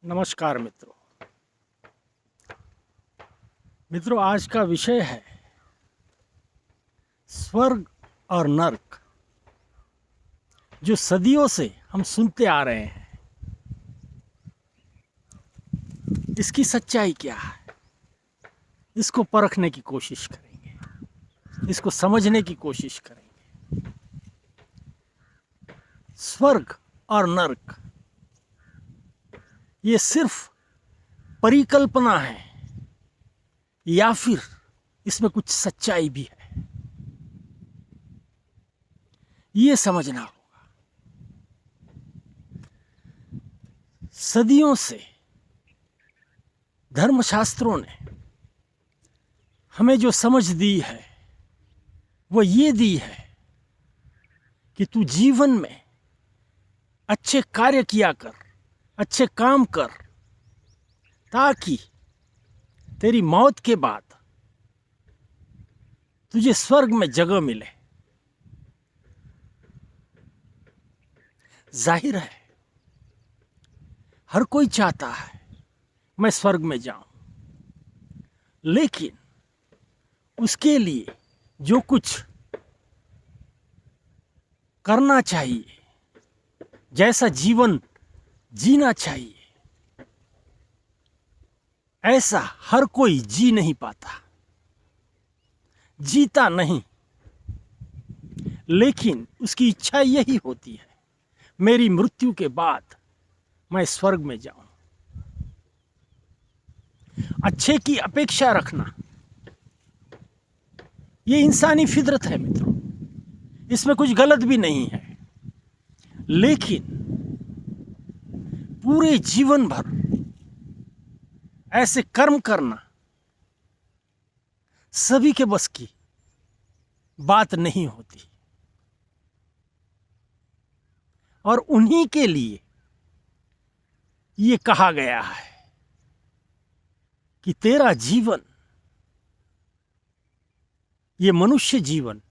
नमस्कार मित्रों। आज का विषय है स्वर्ग और नर्क, जो सदियों से हम सुनते आ रहे हैं। इसकी सच्चाई क्या है, इसको परखने की कोशिश करेंगे, इसको समझने की कोशिश करेंगे। स्वर्ग और नर्क ये सिर्फ परिकल्पना है या फिर इसमें कुछ सच्चाई भी है, ये समझना होगा। सदियों से धर्मशास्त्रों ने हमें जो समझ दी है वो ये दी है कि तू जीवन में अच्छे कार्य किया कर, अच्छे काम कर, ताकि तेरी मौत के बाद तुझे स्वर्ग में जगह मिले। जाहिर है हर कोई चाहता है मैं स्वर्ग में जाऊं, लेकिन उसके लिए जो कुछ करना चाहिए, जैसा जीवन जीना चाहिए, ऐसा हर कोई जी नहीं पाता, जीता नहीं। लेकिन उसकी इच्छा यही होती है, मेरी मृत्यु के बाद मैं स्वर्ग में जाऊं। अच्छे की अपेक्षा रखना ये इंसानी फितरत है मित्रों, इसमें कुछ गलत भी नहीं है। लेकिन पूरे जीवन भर ऐसे कर्म करना सभी के बस की बात नहीं होती, और उन्हीं के लिए ये कहा गया है कि तेरा जीवन, ये मनुष्य जीवन,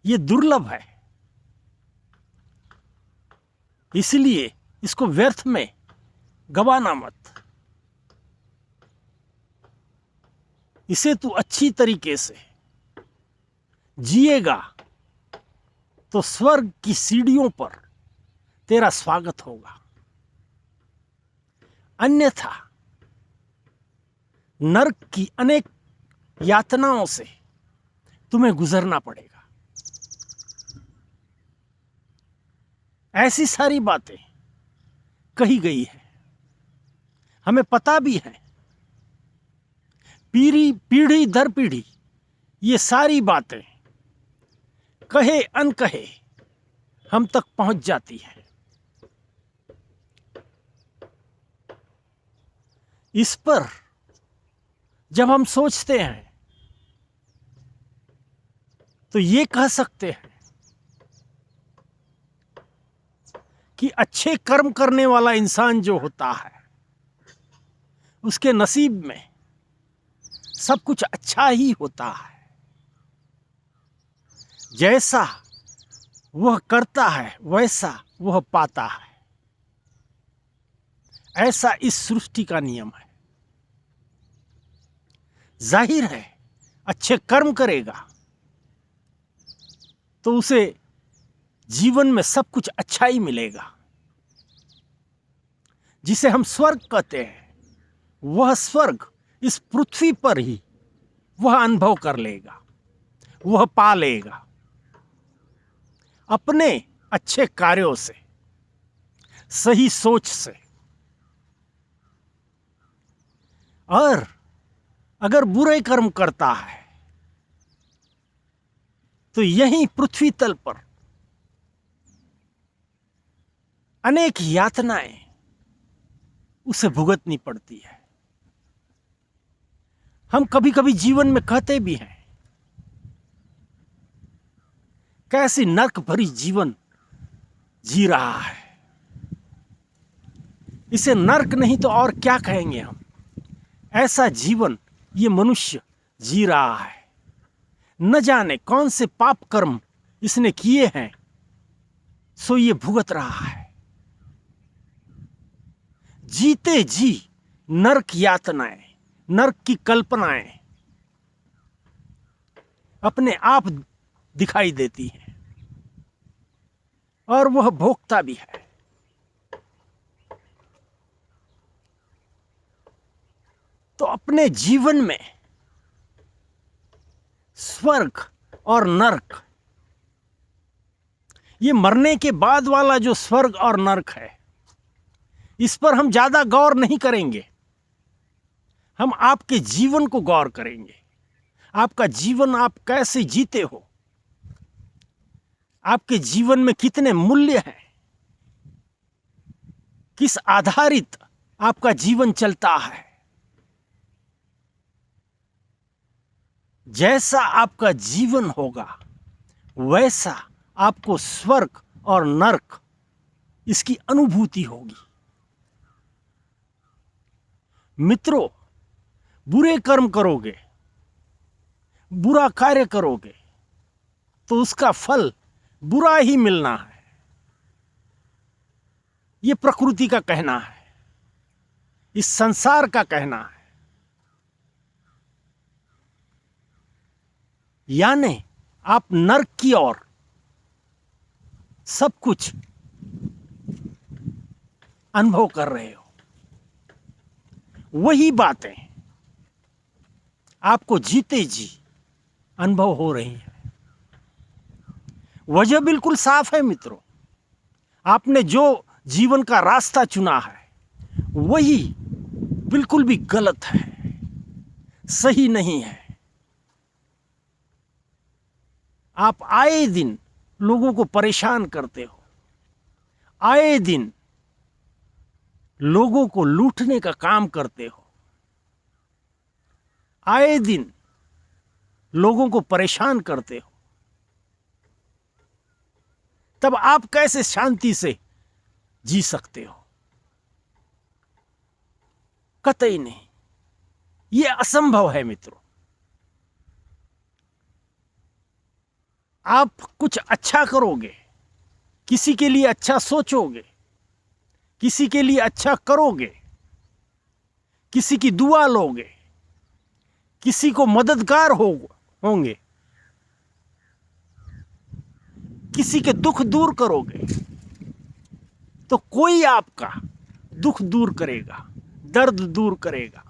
ये दुर्लभ है, इसलिए इसको व्यर्थ में गवाना मत। इसे तू अच्छी तरीके से जिएगा तो स्वर्ग की सीढ़ियों पर तेरा स्वागत होगा, अन्यथा नरक की अनेक यातनाओं से तुम्हें गुजरना पड़ेगा। ऐसी सारी बातें कही गई है, हमें पता भी है। पीढ़ी दर पीढ़ी ये सारी बातें कहे अनकहे हम तक पहुंच जाती है। इस पर जब हम सोचते हैं तो ये कह सकते हैं कि अच्छे कर्म करने वाला इंसान जो होता है, उसके नसीब में सब कुछ अच्छा ही होता है। जैसा वह करता है वैसा वह पाता है, ऐसा इस सृष्टि का नियम है। जाहिर है अच्छे कर्म करेगा तो उसे जीवन में सब कुछ अच्छा ही मिलेगा। जिसे हम स्वर्ग कहते हैं, वह स्वर्ग इस पृथ्वी पर ही वह अनुभव कर लेगा, वह पा लेगा अपने अच्छे कार्यों से, सही सोच से। और अगर बुरे कर्म करता है तो यहीं पृथ्वी तल पर अनेक यातनाएं उसे भुगतनी पड़ती है। हम कभी कभी जीवन में कहते भी हैं, कैसी नर्क भरी जीवन जी रहा है, इसे नर्क नहीं तो और क्या कहेंगे हम। ऐसा जीवन ये मनुष्य जी रहा है, न जाने कौन से पाप कर्म इसने किए हैं, सो ये भुगत रहा है। जीते जी नरक यातनाएं, नरक की कल्पनाएं अपने आप दिखाई देती हैं और वह भोगता भी है। तो अपने जीवन में स्वर्ग और नरक, ये मरने के बाद वाला जो स्वर्ग और नरक है, इस पर हम ज्यादा गौर नहीं करेंगे। हम आपके जीवन को गौर करेंगे। आपका जीवन आप कैसे जीते हो, आपके जीवन में कितने मूल्य हैं, किस आधारित आपका जीवन चलता है। जैसा आपका जीवन होगा वैसा आपको स्वर्ग और नरक इसकी अनुभूति होगी। मित्रों, बुरे कर्म करोगे, बुरा कार्य करोगे तो उसका फल बुरा ही मिलना है। यह प्रकृति का कहना है, इस संसार का कहना है। यानी आप नरक की ओर सब कुछ अनुभव कर रहे हो। वही बातें आपको जीते जी अनुभव हो रही हैं। वजह बिल्कुल साफ है मित्रों। आपने जो जीवन का रास्ता चुना है वही बिल्कुल भी गलत है, सही नहीं है। आप आए दिन लोगों को परेशान करते हो, आए दिन लोगों को लूटने का काम करते हो, आए दिन लोगों को परेशान करते हो। तब आप कैसे शांति से जी सकते हो? कतई नहीं, यह असंभव है मित्रों। आप कुछ अच्छा करोगे, किसी के लिए अच्छा सोचोगे, किसी के लिए अच्छा करोगे, किसी की दुआ लोगे, किसी को मददगार होंगे, किसी के दुख दूर करोगे, तो कोई आपका दुख दूर करेगा, दर्द दूर करेगा।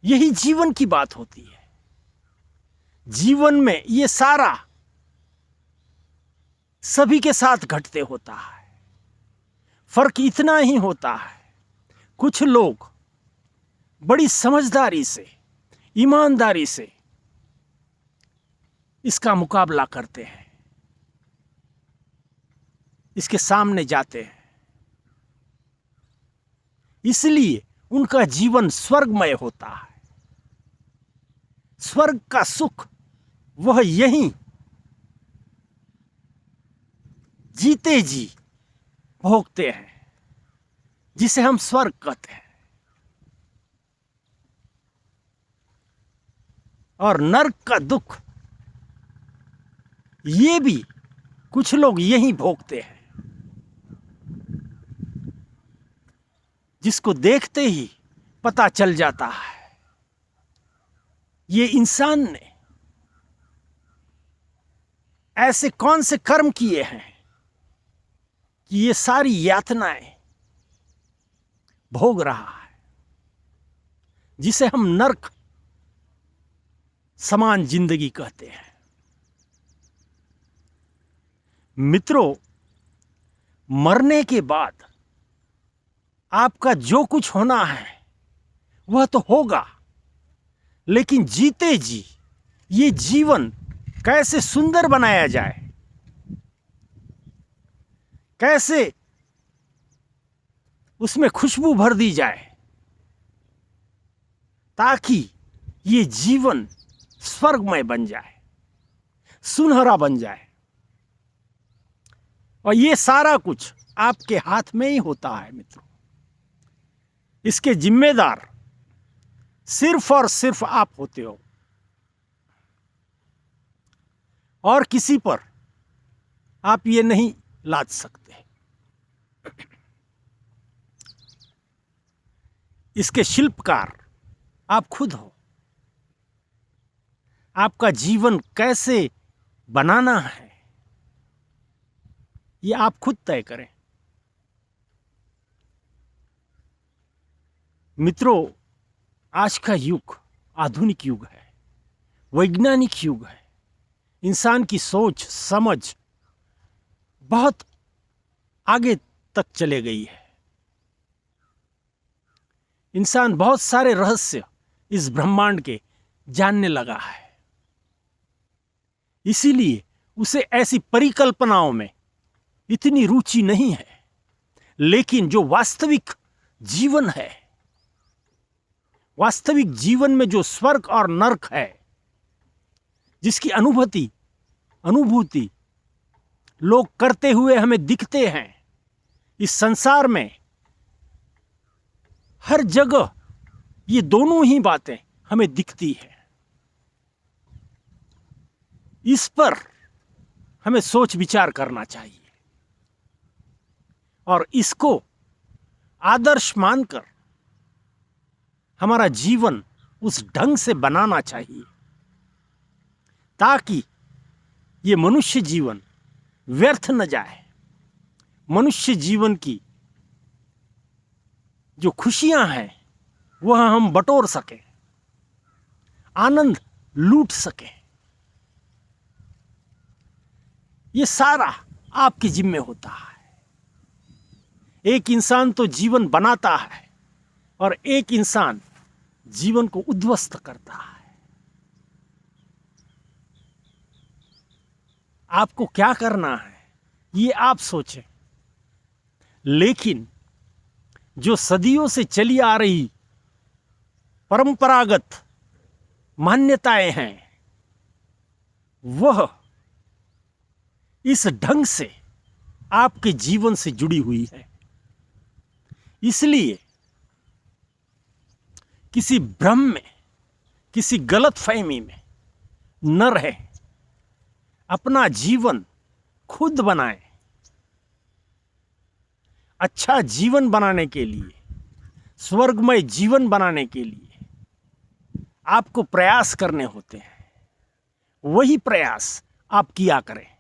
यही जीवन की बात होती है। जीवन में ये सारा सभी के साथ घटते होता है। फर्क इतना ही होता है, कुछ लोग बड़ी समझदारी से, ईमानदारी से इसका मुकाबला करते हैं, इसके सामने जाते हैं। इसलिए उनका जीवन स्वर्गमय होता है। स्वर्ग का सुख वह यहीं जीते जी भोगते हैं, जिसे हम स्वर्ग कहते हैं। और नरक का दुख ये भी कुछ लोग यहीं भोगते हैं, जिसको देखते ही पता चल जाता है ये इंसान ने ऐसे कौन से कर्म किए हैं कि ये सारी यातनाएं भोग रहा है, जिसे हम नरक समान जिंदगी कहते हैं। मित्रों, मरने के बाद आपका जो कुछ होना है वह तो होगा, लेकिन जीते जी ये जीवन कैसे सुंदर बनाया जाए, कैसे उसमें खुशबू भर दी जाए, ताकि ये जीवन स्वर्गमय बन जाए, सुनहरा बन जाए। और ये सारा कुछ आपके हाथ में ही होता है मित्रों। इसके जिम्मेदार सिर्फ और सिर्फ आप होते हो, और किसी पर आप ये नहीं लाद सकते हैं। इसके शिल्पकार आप खुद हो। आपका जीवन कैसे बनाना है ये आप खुद तय करें। मित्रों, आज का युग आधुनिक युग है, वैज्ञानिक युग है। इंसान की सोच समझ बहुत आगे तक चले गई है। इंसान बहुत सारे रहस्य इस ब्रह्मांड के जानने लगा है। इसीलिए उसे ऐसी परिकल्पनाओं में इतनी रुचि नहीं है। लेकिन जो वास्तविक जीवन है, वास्तविक जीवन में जो स्वर्ग और नरक है, जिसकी अनुभूति लोग करते हुए हमें दिखते हैं, इस संसार में हर जगह ये दोनों ही बातें हमें दिखती है। इस पर हमें सोच विचार करना चाहिए और इसको आदर्श मानकर हमारा जीवन उस ढंग से बनाना चाहिए ताकि ये मनुष्य जीवन व्यर्थ न जाए। मनुष्य जीवन की जो खुशियां हैं वह हम बटोर सकें, आनंद लूट सकें। ये सारा आपके जिम्मे होता है। एक इंसान तो जीवन बनाता है और एक इंसान जीवन को उद्ध्वस्त करता है। आपको क्या करना है ये आप सोचें। लेकिन जो सदियों से चली आ रही परंपरागत मान्यताएं हैं वह इस ढंग से आपके जीवन से जुड़ी हुई है। इसलिए किसी भ्रम में, किसी गलतफहमी में न रहे। अपना जीवन खुद बनाएं। अच्छा जीवन बनाने के लिए, स्वर्गमय जीवन बनाने के लिए आपको प्रयास करने होते हैं। वही प्रयास आप किया करें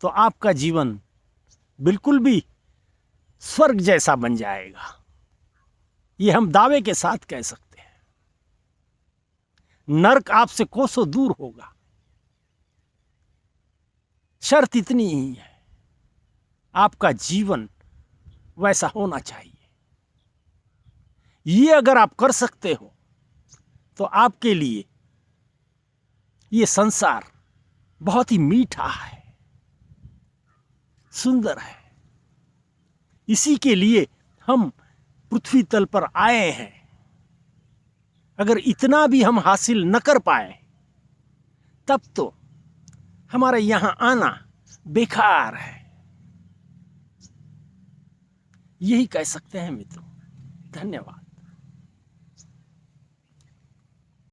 तो आपका जीवन बिल्कुल भी स्वर्ग जैसा बन जाएगा। ये हम दावे के साथ कह सकते हैं। नरक आपसे कोसों दूर होगा। शर्त इतनी ही है, आपका जीवन वैसा होना चाहिए। ये अगर आप कर सकते हो तो आपके लिए ये संसार बहुत ही मीठा है, सुंदर है। इसी के लिए हम पृथ्वी तल पर आए हैं। अगर इतना भी हम हासिल न कर पाए तब तो हमारा यहां आना बेकार है। यही कह सकते हैं मित्रों। धन्यवाद।